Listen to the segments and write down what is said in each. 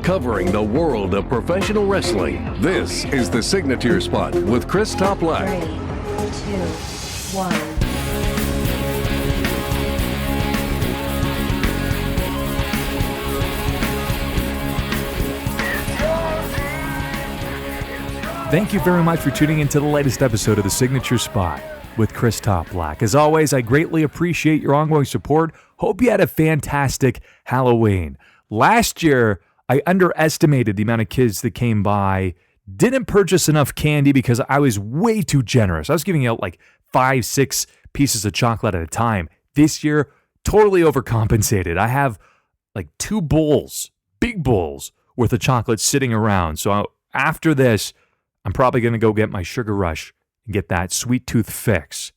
covering the world of professional wrestling. This is the Signature Spot with Chris Toplack. 3, 2, 1. Thank you very much for tuning into the latest episode of the Signature Spot with Chris Toplack. As always, I greatly appreciate your ongoing support. Hope you had a fantastic Halloween. Last year, I underestimated the amount of kids that came by, didn't purchase enough candy because I was way too generous. I was giving out like 5, 6 pieces of chocolate at a time. This year, totally overcompensated. I have like 2 bowls, big bowls, worth of chocolate sitting around. So after this, I'm probably going to go get my sugar rush and get that sweet tooth fix.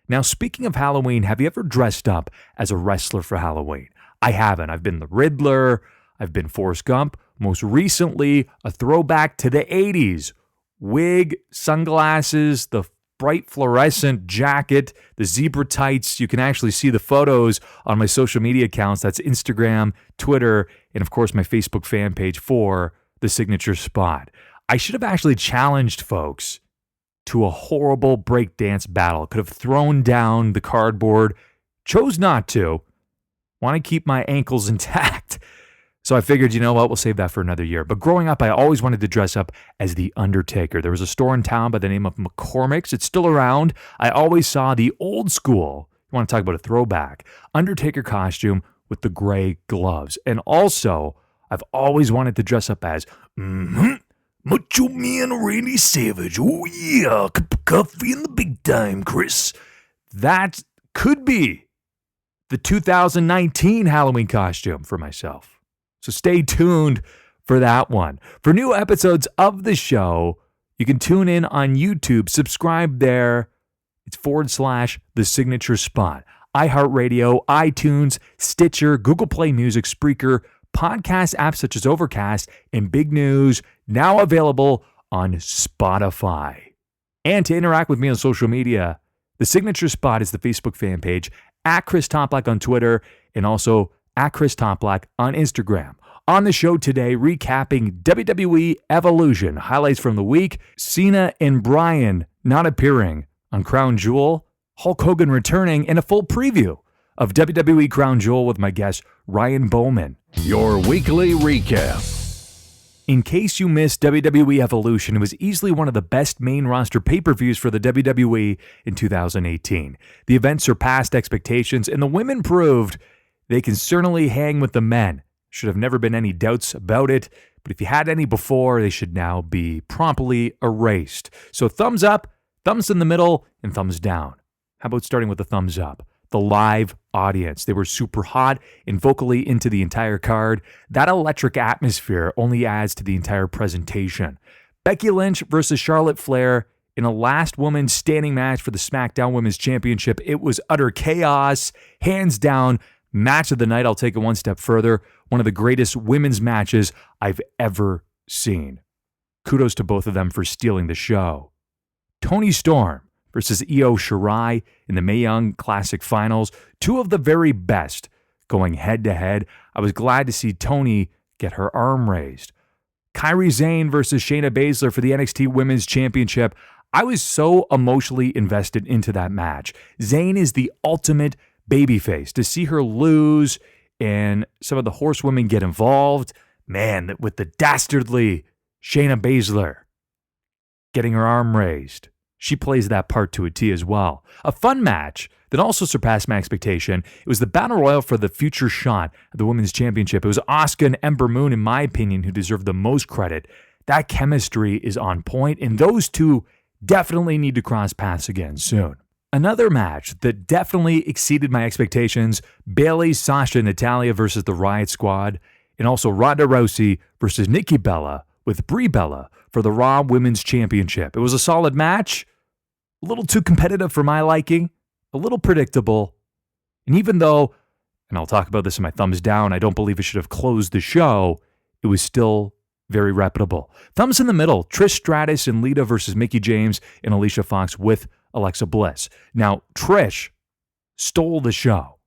Now, speaking of Halloween, have you ever dressed up as a wrestler for Halloween? I haven't. I've been the Riddler. I've been Forrest Gump. Most recently, a throwback to the 80s. Wig, sunglasses, the bright fluorescent jacket, the zebra tights. You can actually see the photos on my social media accounts. That's Instagram, Twitter, and of course my Facebook fan page for the Signature Spot. I should have actually challenged folks to a horrible breakdance battle. Could have thrown down the cardboard. Chose not to. Want to keep my ankles intact. So I figured, you know what, we'll save that for another year. But growing up, I always wanted to dress up as The Undertaker. There was a store in town by the name of McCormick's. It's still around. I always saw the old school, you want to talk about a throwback, Undertaker costume with the gray gloves. And also, I've always wanted to dress up as Macho Man Randy Savage. Oh yeah, cup of coffee in the big time, Chris. That could be the 2019 Halloween costume for myself. So stay tuned for that one. For new episodes of the show, you can tune in on YouTube. Subscribe there. It's /The Signature Spot. iHeartRadio, iTunes, Stitcher, Google Play Music, Spreaker, podcast apps such as Overcast, and big news, now available on Spotify. And to interact with me on social media, the Signature Spot is the Facebook fan page, at Chris Toplack on Twitter, and also at Chris Toplack on Instagram. On the show today, recapping WWE Evolution, highlights from the week, Cena and Bryan not appearing on Crown Jewel, Hulk Hogan returning, and a full preview of WWE Crown Jewel with my guest, Ryan Boman. Your weekly recap. In case you missed WWE Evolution, it was easily one of the best main roster pay-per-views for the WWE in 2018. The event surpassed expectations, and the women proved they can certainly hang with the men. Should have never been any doubts about it, but if you had any before, they should now be promptly erased. So thumbs up, thumbs in the middle, and thumbs down. How about starting with the thumbs up? The live audience. They were super hot and vocally into the entire card. That electric atmosphere only adds to the entire presentation. Becky Lynch versus Charlotte Flair in a last woman standing match for the SmackDown Women's Championship. It was utter chaos. Hands down, match of the night. I'll take it one step further. One of the greatest women's matches I've ever seen. Kudos to both of them for stealing the show. Toni Storm versus Io Shirai in the Mae Young Classic Finals. 2 of the very best going head-to-head. I was glad to see Toni get her arm raised. Kairi Sane versus Shayna Baszler for the NXT Women's Championship. I was so emotionally invested into that match. Zane is the ultimate babyface. To see her lose and some of the horsewomen get involved, man, with the dastardly Shayna Baszler getting her arm raised. She plays that part to a T as well. A fun match that also surpassed my expectation. It was the Battle Royal for the future shot of the Women's Championship. It was Asuka and Ember Moon, in my opinion, who deserved the most credit. That chemistry is on point, and those two definitely need to cross paths again soon. Another match that definitely exceeded my expectations, Bayley, Sasha, Natalya versus the Riot Squad, and also Ronda Rousey versus Nikki Bella with Brie Bella for the Raw Women's Championship. It was a solid match, a little too competitive for my liking, a little predictable, and even though, and I'll talk about this in my thumbs down, I don't believe it should have closed the show, it was still very reputable. Thumbs in the middle, Trish Stratus and Lita versus Mickie James and Alicia Fox with Alexa Bliss. Now, Trish stole the show.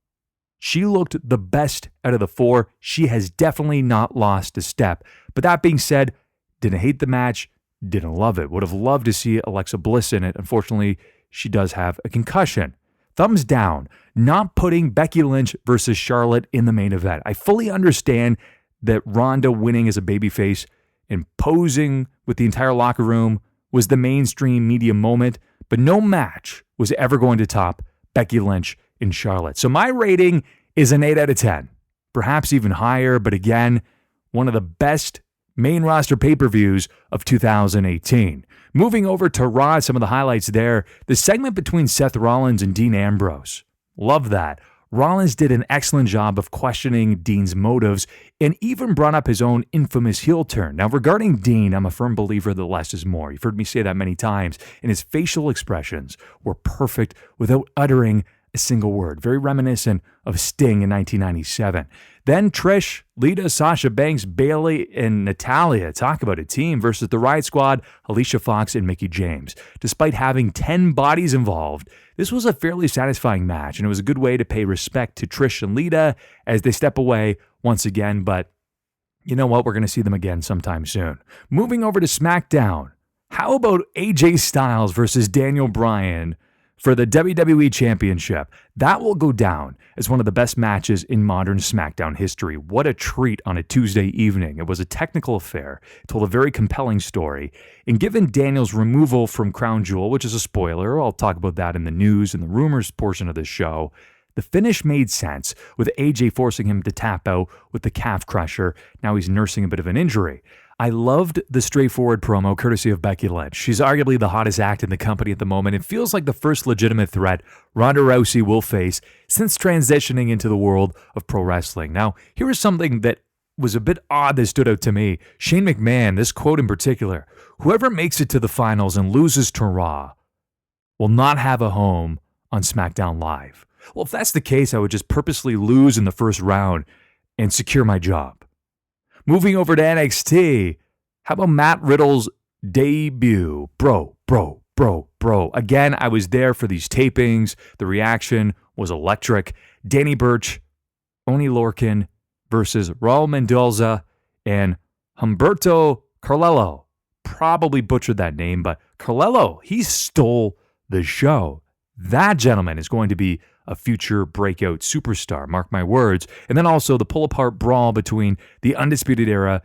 she looked the best out of the four. She has definitely not lost a step. But that being said, didn't hate the match, didn't love it. Would have loved to see Alexa Bliss in it. Unfortunately, she does have a concussion. Thumbs down, not putting Becky Lynch versus Charlotte in the main event. I fully understand that Ronda winning as a babyface and posing with the entire locker room was the mainstream media moment, but no match was ever going to top Becky Lynch and Charlotte. So my rating is an 8 out of 10, perhaps even higher, but again, one of the best main roster pay-per-views of 2018. Moving over to Raw, some of the highlights there, the segment between Seth Rollins and Dean Ambrose. Love that. Rollins did an excellent job of questioning Dean's motives and even brought up his own infamous heel turn. Now, regarding Dean, I'm a firm believer that less is more. You've heard me say that many times, and his facial expressions were perfect without uttering a single word. Very reminiscent of Sting in 1997. Then Trish, Lita, Sasha Banks, Bayley, and Natalya. Talk about a team versus the Riot Squad, Alicia Fox, and Mickie James. Despite having 10 bodies involved, this was a fairly satisfying match, and it was a good way to pay respect to Trish and Lita as they step away once again, but you know what? We're going to see them again sometime soon. Moving over to SmackDown. How about AJ Styles versus Daniel Bryan for the WWE Championship? That will go down as one of the best matches in modern SmackDown history. What a treat on a Tuesday evening. It was a technical affair. It told a very compelling story. And given Daniel's removal from Crown Jewel, which is a spoiler, I'll talk about that in the news and the rumors portion of this show, the finish made sense with AJ forcing him to tap out with the calf crusher. Now he's nursing a bit of an injury. I loved the straightforward promo courtesy of Becky Lynch. She's arguably the hottest act in the company at the moment. It feels like the first legitimate threat Ronda Rousey will face since transitioning into the world of pro wrestling. Now, here is something that was a bit odd that stood out to me. Shane McMahon, this quote in particular, "Whoever makes it to the finals and loses to Raw will not have a home on SmackDown Live." Well, if that's the case, I would just purposely lose in the first round and secure my job. Moving over to NXT, how about Matt Riddle's debut? Bro. Again, I was there for these tapings. The reaction was electric. Danny Burch, Oney Lorcan versus Raul Mendoza and Humberto Carrillo. Probably butchered that name, but Carrillo, he stole the show. That gentleman is going to be a future breakout superstar, mark my words. And then also the pull-apart brawl between the Undisputed Era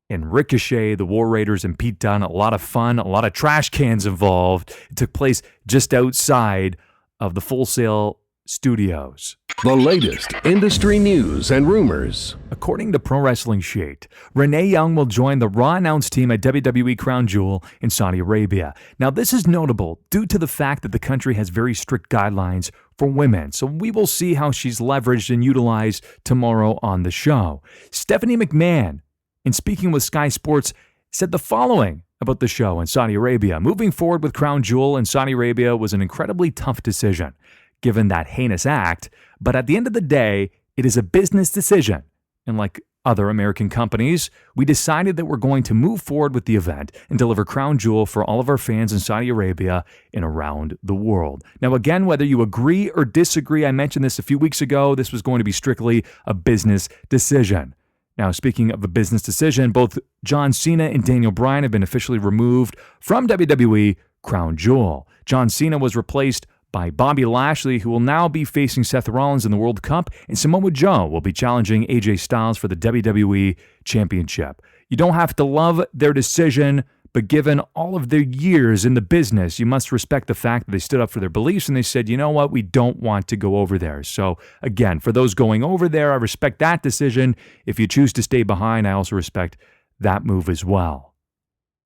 and Ricochet, the War Raiders, and Pete Dunne. A lot of fun, a lot of trash cans involved. It took place just outside of the Full Sail Studios. The latest industry news and rumors. According to Pro Wrestling Sheet, Renee Young will join the Raw announced team at WWE Crown Jewel in Saudi Arabia. Now, this is notable due to the fact that the country has very strict guidelines for women, so we will see how she's leveraged and utilized tomorrow on the show. Stephanie McMahon, in speaking with Sky Sports, said the following about the show in Saudi Arabia. Moving forward with Crown Jewel in Saudi Arabia was an incredibly tough decision, given that heinous act, but at the end of the day, it is a business decision. And like other American companies, we decided that we're going to move forward with the event and deliver Crown Jewel for all of our fans in Saudi Arabia and around the world. Now, again, whether you agree or disagree, I mentioned this a few weeks ago, this was going to be strictly a business decision. Now, speaking of a business decision, both John Cena and Daniel Bryan have been officially removed from WWE Crown Jewel. John Cena was replaced by Bobby Lashley, who will now be facing Seth Rollins in the World Cup, and Samoa Joe will be challenging AJ Styles for the WWE Championship. You don't have to love their decision, but given all of their years in the business, you must respect the fact that they stood up for their beliefs and they said, you know what, we don't want to go over there. So again, for those going over there, I respect that decision. If you choose to stay behind, I also respect that move as well.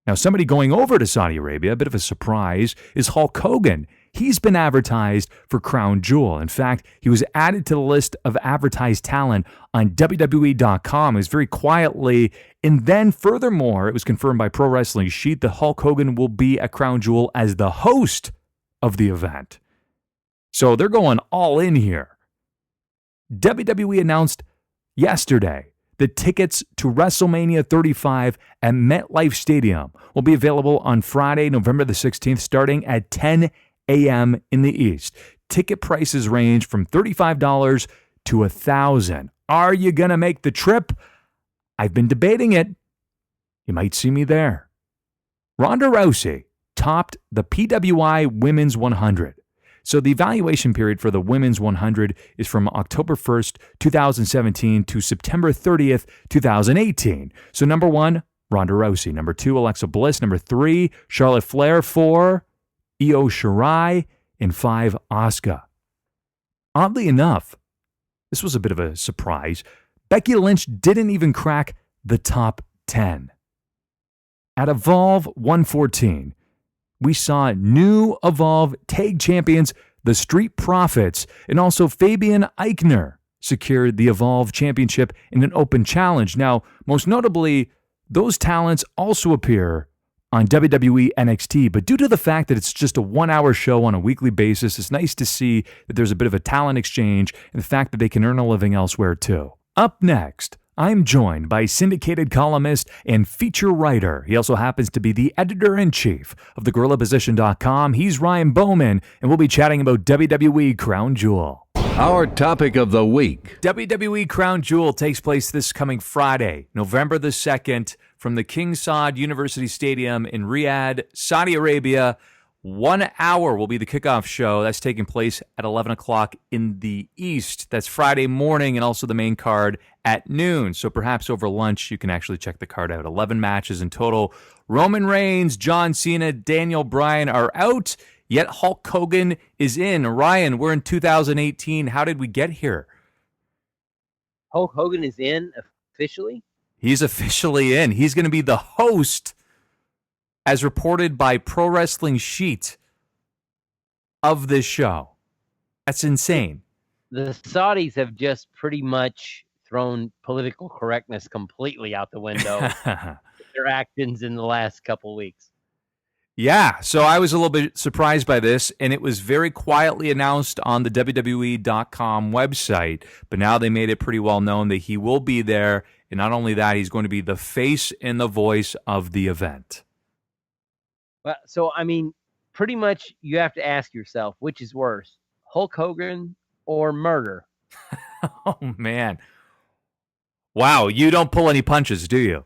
Now, somebody going over to Saudi Arabia, a bit of a surprise, is Hulk Hogan. He's been advertised for Crown Jewel. In fact, he was added to the list of advertised talent on WWE.com. It was very quietly. And then furthermore, it was confirmed by Pro Wrestling Sheet that Hulk Hogan will be at Crown Jewel as the host of the event. So they're going all in here. WWE announced yesterday the tickets to WrestleMania 35 at MetLife Stadium will be available on Friday, November the 16th, starting at 10 a.m. in the East. Ticket prices range from $35 to 1,000. Are you going to make the trip? I've been debating it. You might see me there. Ronda Rousey topped the PWI Women's 100. So the evaluation period for the Women's 100 is from October 1st, 2017 to September 30th, 2018. So number 1, Ronda Rousey. Number 2, Alexa Bliss. Number 3, Charlotte Flair. 4, Io Shirai. And 5, Asuka. Oddly enough, this was a bit of a surprise. Becky Lynch didn't even crack the top 10. At Evolve 114, we saw new Evolve Tag Champions, the Street Profits, and also Fabian Eichner secured the Evolve Championship in an open challenge. Now, most notably, those talents also appear on WWE NXT, but due to the fact that it's just a 1-hour show on a weekly basis, it's nice to see that there's a bit of a talent exchange and the fact that they can earn a living elsewhere too. Up next, I'm joined by syndicated columnist and feature writer. He also happens to be the editor-in-chief of thegorillaposition.com. He's Ryan Boman, and we'll be chatting about WWE Crown Jewel. Our topic of the week. WWE Crown Jewel takes place this coming Friday, November the 2nd, from the King Saud University Stadium in Riyadh, Saudi Arabia. 1 hour will be the kickoff show. That's taking place at 11 o'clock in the East. That's Friday morning, and also the main card at noon. So perhaps over lunch, you can actually check the card out. 11 matches in total. Roman Reigns, John Cena, Daniel Bryan are out, yet Hulk Hogan is in. Ryan, we're in 2018. How did we get here? Hulk Hogan is in officially? He's officially in. He's going to be the host, as reported by Pro Wrestling Sheet, of this show. That's insane. The Saudis have just pretty much thrown political correctness completely out the window with their actions in the last couple weeks. Yeah, so I was a little bit surprised by this, and it was very quietly announced on the WWE.com website, but now they made it pretty well known that he will be there, and not only that, he's going to be the face and the voice of the event. Well, so, I mean, pretty much you have to ask yourself, which is worse, Hulk Hogan or murder? Oh, man. Wow, you don't pull any punches, do you?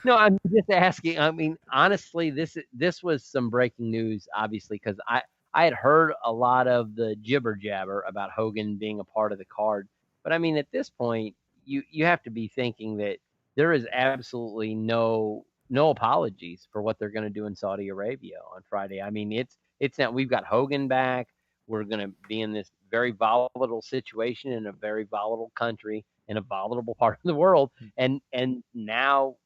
No, I'm just asking. I mean, honestly, this was some breaking news, obviously, because I had heard a lot of the jibber jabber about Hogan being a part of the card. But, I mean, at this point, you have to be thinking that there is absolutely no apologies for what they're going to do in Saudi Arabia on Friday. I mean, it's not. We've got Hogan back. We're going to be in this very volatile situation in a very volatile country in a volatile part of the world, and now,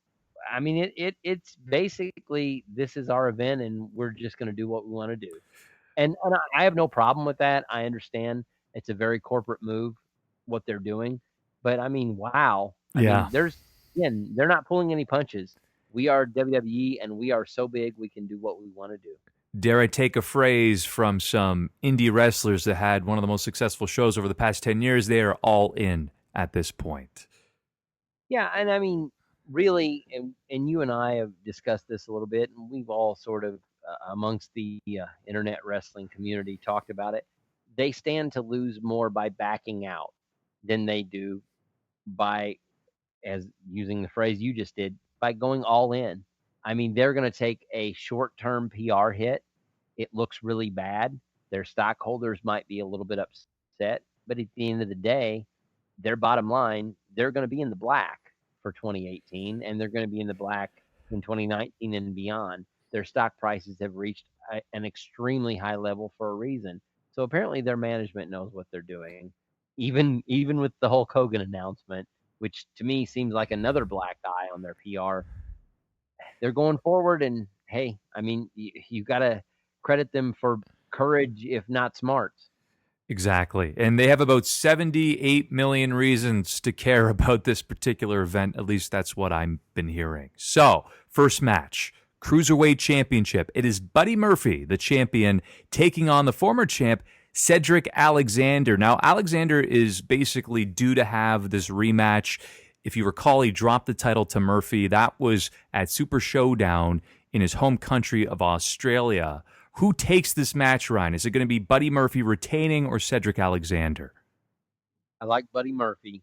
I mean, it's basically, this is our event, and we're just going to do what we want to do, and I have no problem with that. I understand it's a very corporate move what they're doing, but I mean, wow, I mean, they're not pulling any punches. We are WWE, and we are so big we can do what we want to do. Dare I take a phrase from some indie wrestlers that had one of the most successful shows over the past 10 years? They are all in at this point. Yeah, and I mean, really, and you and I have discussed this a little bit, and we've all sort of, amongst the internet wrestling community, talked about it. They stand to lose more by backing out than they do by, as using the phrase you just did, by going all in. I mean, they're going to take a short-term PR hit. It looks really bad. Their stockholders might be a little bit upset, but at the end of the day, their bottom line, they're going to be in the black for 2018, and they're going to be in the black in 2019 and beyond. Their stock prices have reached an extremely high level for a reason. So apparently their management knows what they're doing, even with the Hulk Hogan announcement, which to me seems like another black eye on their PR. They're going forward, and hey, I mean, you got to credit them for courage, if not smarts. Exactly. And they have about 78 million reasons to care about this particular event. At least that's what I've been hearing. So, first match, Cruiserweight Championship. It is Buddy Murphy, the champion, taking on the former champ, Cedric Alexander. Now, Alexander is basically due to have this rematch. If you recall, he dropped the title to Murphy. That was at Super Showdown in his home country of Australia. Who takes this match, Ryan? Is it going to be Buddy Murphy retaining or Cedric Alexander? I like Buddy Murphy,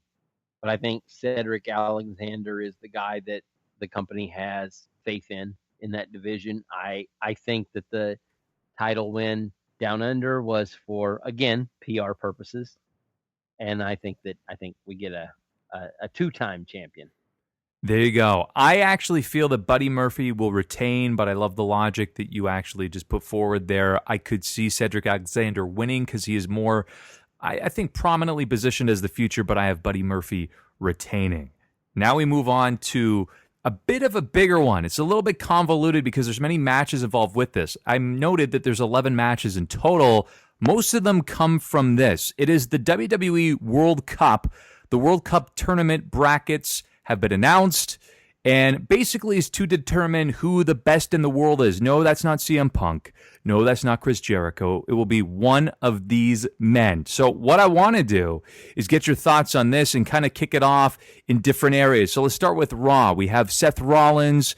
but I think Cedric Alexander is the guy that the company has faith in that division. I think that the title win down under was for, again, PR purposes, and I think we get a two-time champion. There you go. I actually feel that Buddy Murphy will retain, but I love the logic that you actually just put forward there. I could see Cedric Alexander winning because he is more, I think, prominently positioned as the future, but I have Buddy Murphy retaining. Now we move on to a bit of a bigger one. It's a little bit convoluted because there's many matches involved with this. I noted that there's 11 matches in total. Most of them come from this. It is the WWE World Cup. The World Cup tournament brackets have been announced, and basically is to determine who the best in the world is. No, that's not CM Punk. No, that's not Chris Jericho. It will be one of these men. So what I want to do is get your thoughts on this and kind of kick it off in different areas. So let's start with Raw. We have Seth Rollins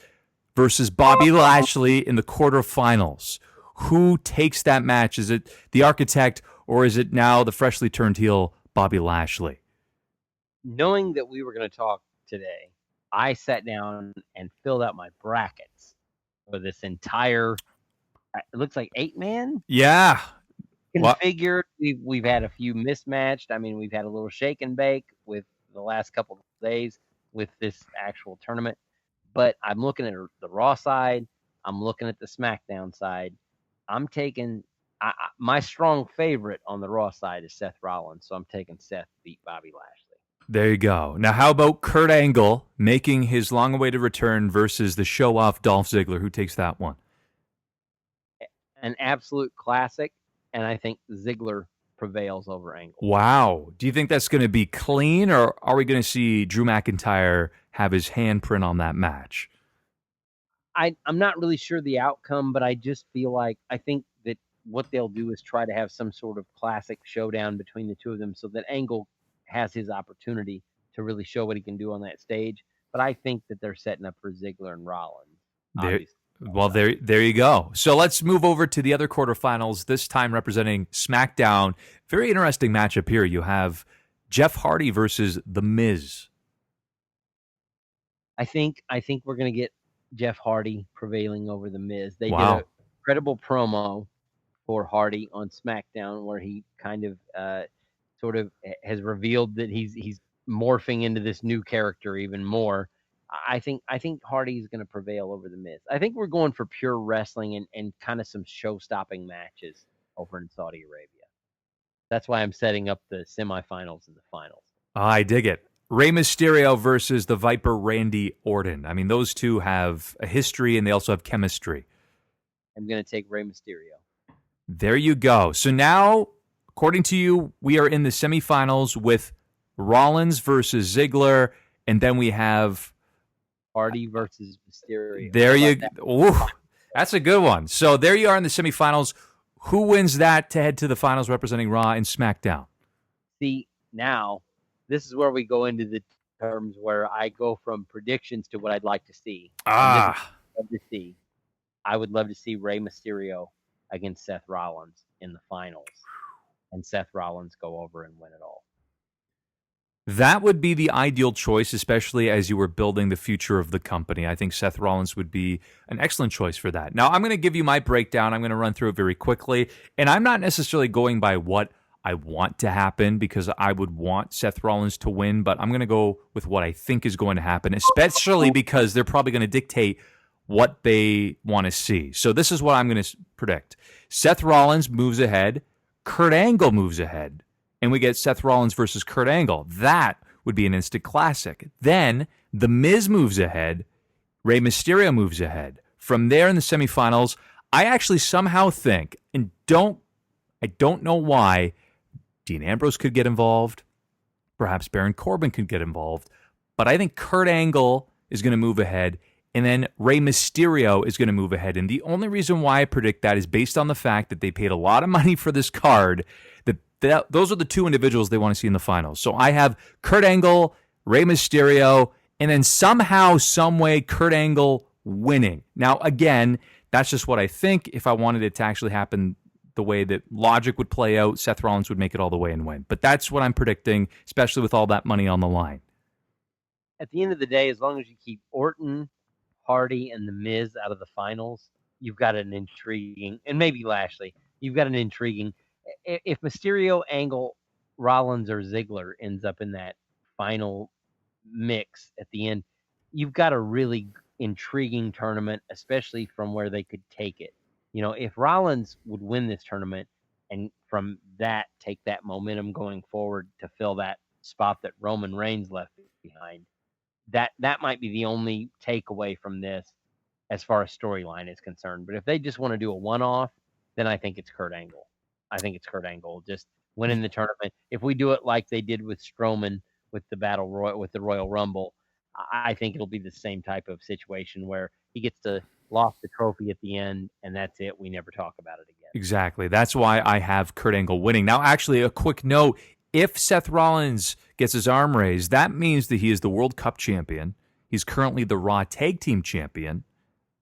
versus Bobby Lashley in the quarterfinals. Who takes that match? Is it the Architect, or is it now the freshly turned heel Bobby Lashley? Knowing that we were going to talk today, I sat down and filled out my brackets for this entire, it looks like 8-man. Yeah. Configured. We've had a few mismatched. I mean, we've had a little shake and bake with the last couple of days with this actual tournament. But I'm looking at the Raw side. I'm looking at the SmackDown side. I'm taking my strong favorite on the Raw side is Seth Rollins, so I'm taking Seth beat Bobby Lashley. There you go. Now, how about Kurt Angle making his long-awaited return versus the show-off Dolph Ziggler? Who takes that one? An absolute classic, and I think Ziggler prevails over Angle. Wow. Do you think that's going to be clean, or are we going to see Drew McIntyre have his handprint on that match? I'm not really sure the outcome, but I just feel like I think that what they'll do is try to have some sort of classic showdown between the two of them so that Angle has his opportunity to really show what he can do on that stage. But I think that they're setting up for Ziggler and Rollins. There you go. So let's move over to the other quarterfinals, this time representing SmackDown. Very interesting matchup here. You have Jeff Hardy versus The Miz. I think we're going to get Jeff Hardy prevailing over The Miz. They did a credible promo for Hardy on SmackDown where he kind of sort of has revealed that he's morphing into this new character even more. I think Hardy is going to prevail over The Miz. I think we're going for pure wrestling and kind of some show-stopping matches over in Saudi Arabia. That's why I'm setting up the semifinals and the finals. I dig it. Rey Mysterio versus the Viper Randy Orton. I mean, those two have a history and they also have chemistry. I'm going to take Rey Mysterio. There you go. So now, according to you, we are in the semifinals with Rollins versus Ziggler, and then we have Hardy versus Mysterio. There you go. That's a good one. So there you are in the semifinals. Who wins that to head to the finals representing Raw and SmackDown? See, now, this is where we go into the terms where I go from predictions to what I'd like to see. I would love to see Rey Mysterio against Seth Rollins in the finals, and Seth Rollins go over and win it all. That would be the ideal choice, especially as you were building the future of the company. I think Seth Rollins would be an excellent choice for that. Now, I'm going to give you my breakdown. I'm going to run through it very quickly, and I'm not necessarily going by what I want to happen because I would want Seth Rollins to win, but I'm going to go with what I think is going to happen, especially because they're probably going to dictate what they want to see. So this is what I'm going to predict. Seth Rollins moves ahead. Kurt Angle moves ahead. And we get Seth Rollins versus Kurt Angle. That would be an instant classic. Then The Miz moves ahead. Rey Mysterio moves ahead. From there in the semifinals, I actually somehow think, and I don't know why, Dean Ambrose could get involved. Perhaps Baron Corbin could get involved. But I think Kurt Angle is going to move ahead. And then Rey Mysterio is going to move ahead. And the only reason why I predict that is based on the fact that they paid a lot of money for this card. Those are the two individuals they want to see in the finals. So I have Kurt Angle, Rey Mysterio, and then somehow, some way, Kurt Angle winning. Now, again, that's just what I think. If I wanted it to actually happen the way that logic would play out, Seth Rollins would make it all the way and win. But that's what I'm predicting, especially with all that money on the line. At the end of the day, as long as you keep Orton, Hardy, and The Miz out of the finals, you've got an intriguing, and maybe Lashley, you've got an intriguing. If Mysterio, Angle, Rollins, or Ziggler ends up in that final mix at the end, you've got a really intriguing tournament, especially from where they could take it. You know, if Rollins would win this tournament and from that take that momentum going forward to fill that spot that Roman Reigns left behind, that might be the only takeaway from this as far as storyline is concerned. But if they just want to do a one-off, then I think it's Kurt Angle. Just winning the tournament. If we do it like they did with Strowman with the with the Royal Rumble, I think it'll be the same type of situation where he gets to lost the trophy at the end, and that's it. We never talk about it again. Exactly. That's why I have Kurt Angle winning. Now, actually, a quick note. If Seth Rollins gets his arm raised, that means that he is the World Cup champion. He's currently the Raw Tag Team champion,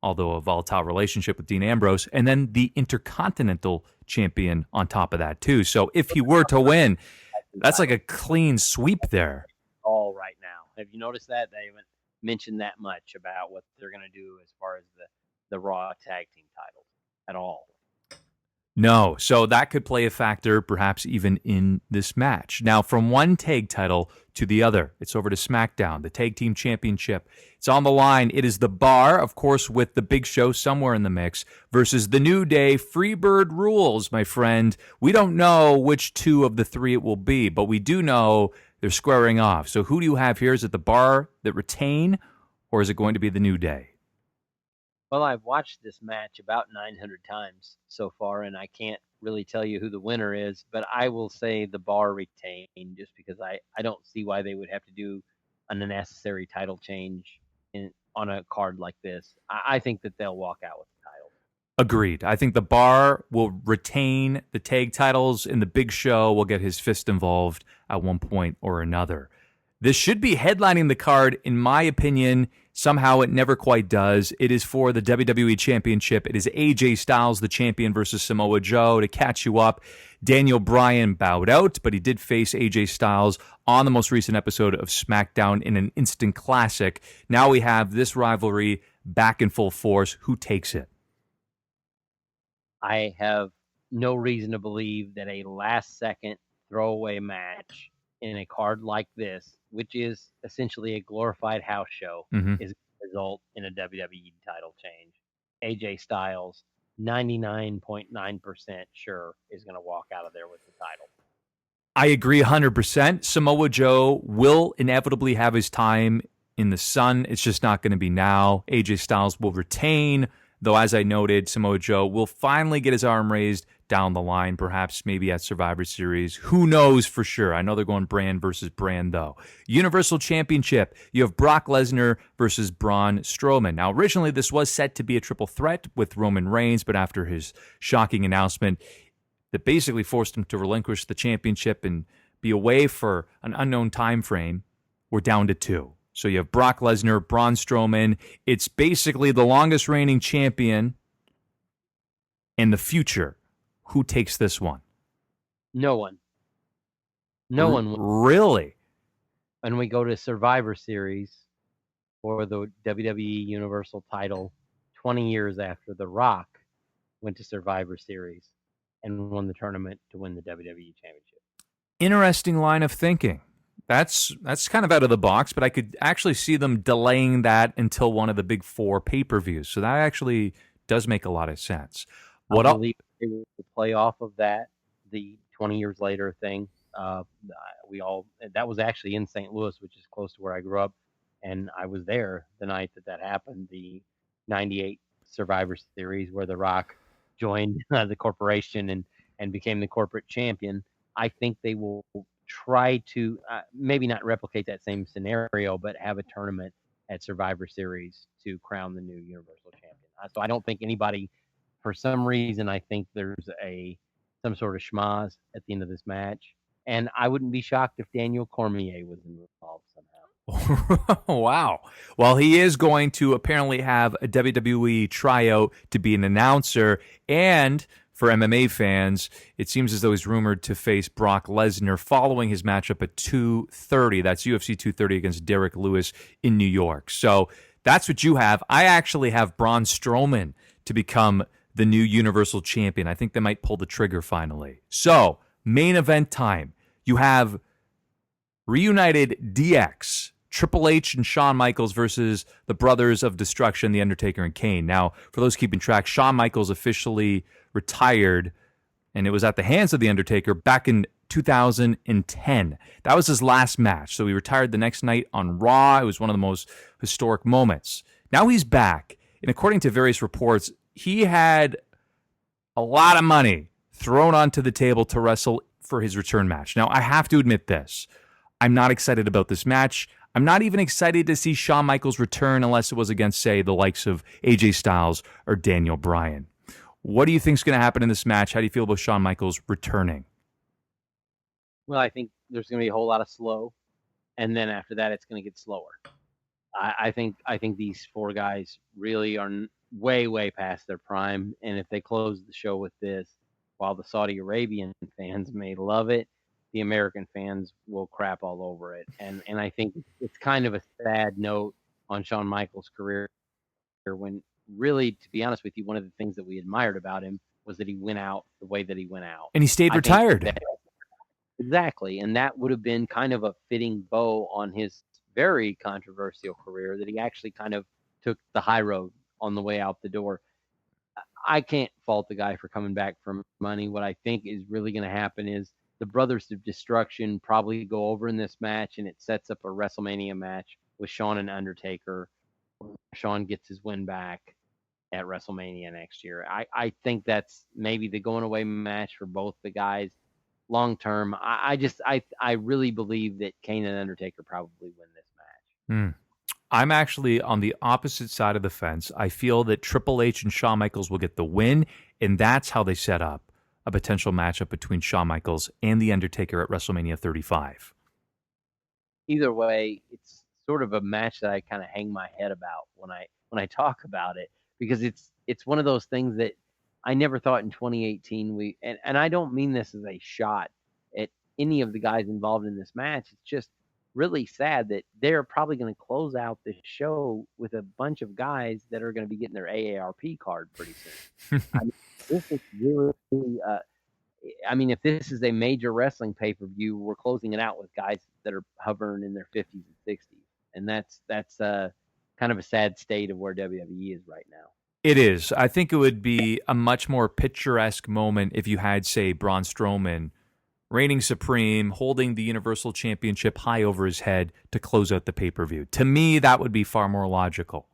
although a volatile relationship with Dean Ambrose, and then the Intercontinental champion on top of that, too. So if he were to win, that's like a clean sweep there. All right now. Have you noticed that? They haven't mentioned that much about what they're going to do as far as the Raw Tag Team titles at all. No, so that could play a factor, perhaps even in this match. Now, from one tag title to the other, it's over to SmackDown, the Tag Team Championship. It's on the line. It is the Bar, of course, with the Big Show somewhere in the mix, versus the New Day. Freebird rules, my friend. We don't know which two of the three it will be, but we do know they're squaring off. So who do you have here? Is it the Bar that retain, or is it going to be the New Day? Well, I've watched this match about 900 times so far, and I can't really tell you who the winner is, but I will say the Bar retain just because I don't see why they would have to do an unnecessary title change on a card like this. I think that they'll walk out with the title. Agreed. I think the Bar will retain the tag titles, and the Big Show will get his fist involved at one point or another. This should be headlining the card, in my opinion. Somehow it never quite does. It is for the WWE Championship. It is AJ Styles, the champion, versus Samoa Joe. To catch you up, Daniel Bryan bowed out, but he did face AJ Styles on the most recent episode of SmackDown in an instant classic. Now we have this rivalry back in full force. Who takes it? I have no reason to believe that a last-second throwaway match in a card like this, which is essentially a glorified house show, is going to result in a WWE title change. AJ Styles, 99.9% sure, is going to walk out of there with the title. I agree 100%. Samoa Joe will inevitably have his time in the sun. It's just not going to be now. AJ Styles will retain, though, as I noted, Samoa Joe will finally get his arm raised down the line, perhaps maybe at Survivor Series. Who knows for sure? I know they're going brand versus brand, though. Universal Championship, you have Brock Lesnar versus Braun Strowman. Now, originally, this was set to be a triple threat with Roman Reigns, but after his shocking announcement that basically forced him to relinquish the championship and be away for an unknown time frame, we're down to two. So you have Brock Lesnar, Braun Strowman. It's basically the longest reigning champion in the future. Who takes this one? No one. No one. Really? And we go to Survivor Series for the WWE Universal title 20 years after The Rock went to Survivor Series and won the tournament to win the WWE Championship. Interesting line of thinking. That's kind of out of the box, but I could actually see them delaying that until one of the big four pay-per-views. So that actually does make a lot of sense. I believe they will play off of that, the 20 years later thing. That was actually in St. Louis, which is close to where I grew up, and I was there the night that happened, the 98 Survivor Series where The Rock joined the corporation and became the corporate champion. I think they will try to maybe not replicate that same scenario, but have a tournament at Survivor Series to crown the new Universal Champion. So I don't think anybody, for some reason, I think there's some sort of schmaz at the end of this match. And I wouldn't be shocked if Daniel Cormier was involved somehow. Wow. Well, he is going to apparently have a WWE tryout to be an announcer. And for MMA fans, it seems as though he's rumored to face Brock Lesnar following his matchup at 230. That's UFC 230 against Derek Lewis in New York. So that's what you have. I actually have Braun Strowman to become the new Universal Champion. I think they might pull the trigger finally. So, main event time. You have reunited DX, Triple H and Shawn Michaels versus the Brothers of Destruction, The Undertaker and Kane. Now, for those keeping track, Shawn Michaels officially retired, and it was at the hands of The Undertaker back in 2010. That was his last match. So he retired the next night on Raw. It was one of the most historic moments. Now he's back, and according to various reports, he had a lot of money thrown onto the table to wrestle for his return match. Now, I have to admit this. I'm not excited about this match. I'm not even excited to see Shawn Michaels return unless it was against, say, the likes of AJ Styles or Daniel Bryan. What do you think is going to happen in this match? How do you feel about Shawn Michaels returning? Well, I think there's going to be a whole lot of slow, and then after that, it's going to get slower. I think these four guys really are way past their prime, and if they close the show with this, while the Saudi Arabian fans may love it, the American fans will crap all over it. And I think it's kind of a sad note on Shawn Michaels' career when really, to be honest with you, one of the things that we admired about him was that he went out the way that he went out. And he stayed retired. Exactly. And that would have been kind of a fitting bow on his very controversial career, that he actually kind of took the high road on the way out the door. I can't fault the guy for coming back for money. What I think is really going to happen is the Brothers of Destruction probably go over in this match, and it sets up a WrestleMania match with Shawn and Undertaker. Shawn gets his win back at WrestleMania next year. I think that's maybe the going away match for both the guys long term. I really believe that Kane and Undertaker probably win this match. I'm actually on the opposite side of the fence. I feel that Triple H and Shawn Michaels will get the win, and that's how they set up a potential matchup between Shawn Michaels and The Undertaker at WrestleMania 35. Either way, it's sort of a match that I kind of hang my head about when I talk about it, because it's one of those things that I never thought in 2018 and I don't mean this as a shot at any of the guys involved in this match. It's just really sad that they're probably going to close out the show with a bunch of guys that are going to be getting their AARP card pretty soon. I mean, this is really, if this is a major wrestling pay-per-view, we're closing it out with guys that are hovering in their 50s and 60s. And that's kind of a sad state of where WWE is right now. It is. I think it would be a much more picturesque moment if you had, say, Braun Strowman reigning supreme, holding the Universal Championship high over his head to close out the pay-per-view. To me, that would be far more logical.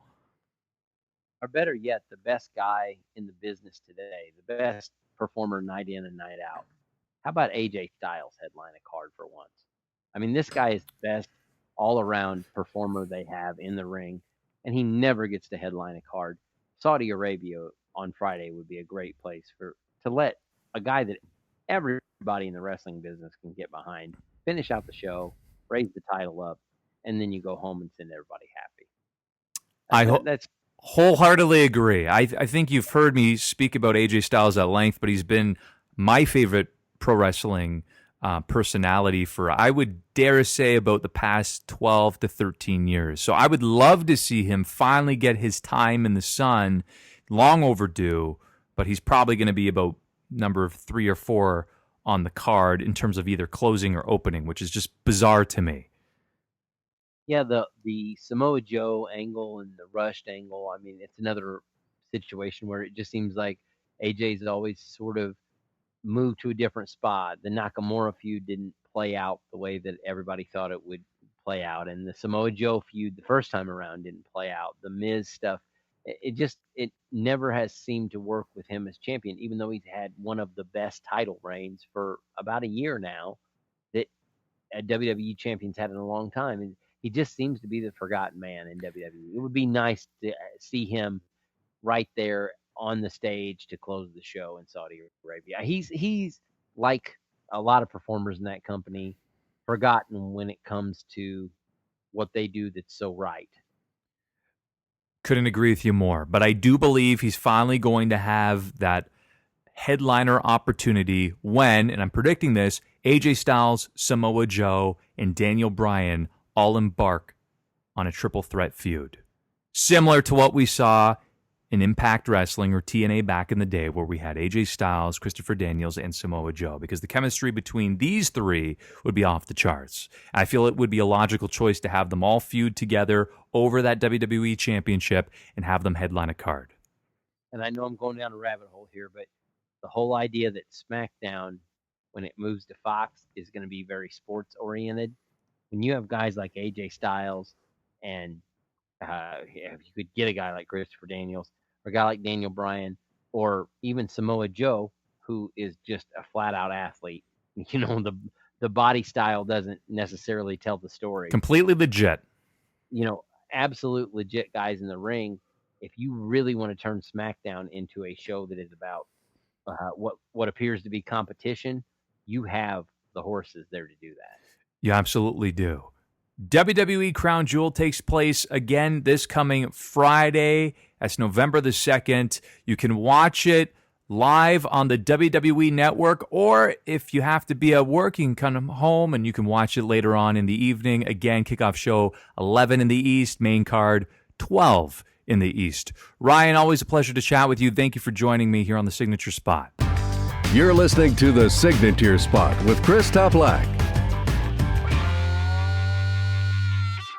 Or better yet, the best guy in the business today, the best performer night in and night out. How about AJ Styles headline a card for once? I mean, this guy is the best all-around performer they have in the ring, and he never gets to headline a card. Saudi Arabia on Friday would be a great place to let a guy that everybody in the wrestling business can get behind finish out the show, raise the title up, and then you go home and send everybody happy. That's wholeheartedly agree. I think you've heard me speak about AJ Styles at length, but he's been my favorite pro wrestling personality for, I would dare say, about the past 12 to 13 years. So I would love to see him finally get his time in the sun. Long overdue, but he's probably going to be about number 3 or 4 on the card in terms of either closing or opening, which is just bizarre to me. Yeah, the Samoa Joe angle and the rushed angle, I mean, it's another situation where it just seems like AJ's always sort of moved to a different spot. The Nakamura feud didn't play out the way that everybody thought it would play out, and the Samoa Joe feud the first time around didn't play out. The Miz stuff, it never has seemed to work with him as champion, even though he's had one of the best title reigns for about a year now that a WWE champion's had in a long time. And he just seems to be the forgotten man in WWE. It would be nice to see him right there on the stage to close the show in Saudi Arabia. He's like a lot of performers in that company, forgotten when it comes to what they do that's so right. Couldn't agree with you more. But I do believe he's finally going to have that headliner opportunity when, and I'm predicting this, AJ Styles, Samoa Joe, and Daniel Bryan all embark on a triple threat feud. Similar to what we saw in Impact Wrestling or TNA back in the day, where we had AJ Styles, Christopher Daniels, and Samoa Joe, because the chemistry between these three would be off the charts. I feel it would be a logical choice to have them all feud together over that WWE Championship and have them headline a card. And I know I'm going down a rabbit hole here, but the whole idea that SmackDown, when it moves to Fox, is going to be very sports oriented. When you have guys like AJ Styles and if you could get a guy like Christopher Daniels or a guy like Daniel Bryan or even Samoa Joe, who is just a flat out athlete, the body style doesn't necessarily tell the story. Completely legit. Absolute legit guys in the ring. If you really want to turn SmackDown into a show that is about what appears to be competition, you have the horses there to do that. You absolutely do. WWE Crown Jewel takes place again this coming Friday. That's November the 2nd. You can watch it live on the WWE Network, or if you have to be at work, you can come home and you can watch it later on in the evening. Again, kickoff show 11 in the East, main card 12 in the East. Ryan, always a pleasure to chat with you. Thank you for joining me here on the Signature Spot. You're listening to the Signature Spot with Chris Toplack.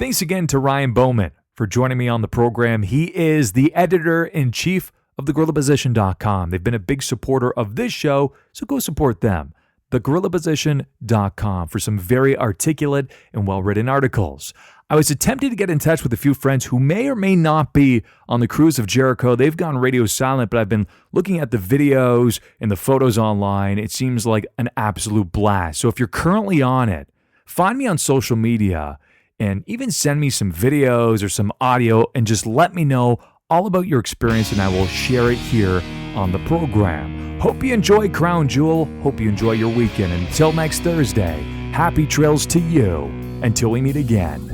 Thanks again to Ryan Boman for joining me on the program. He is the editor-in-chief of thegorillaposition.com. They've been a big supporter of this show, so go support them. thegorillaposition.com for some very articulate and well-written articles. I was attempting to get in touch with a few friends who may or may not be on the cruise of Jericho. They've gone radio silent, but I've been looking at the videos and the photos online. It seems like an absolute blast. So if you're currently on it, find me on social media and even send me some videos or some audio and just let me know all about your experience, and I will share it here on the program. Hope you enjoy Crown Jewel. Hope you enjoy your weekend. Until next Thursday, happy trails to you until we meet again.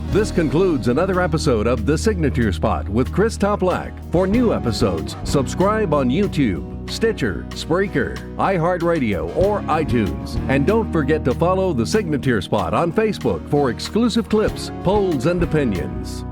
This concludes another episode of The Signature Spot with Chris Toplack. For new episodes, subscribe on YouTube, Stitcher, Spreaker, iHeartRadio, or iTunes. And don't forget to follow The Signature Spot on Facebook for exclusive clips, polls, and opinions.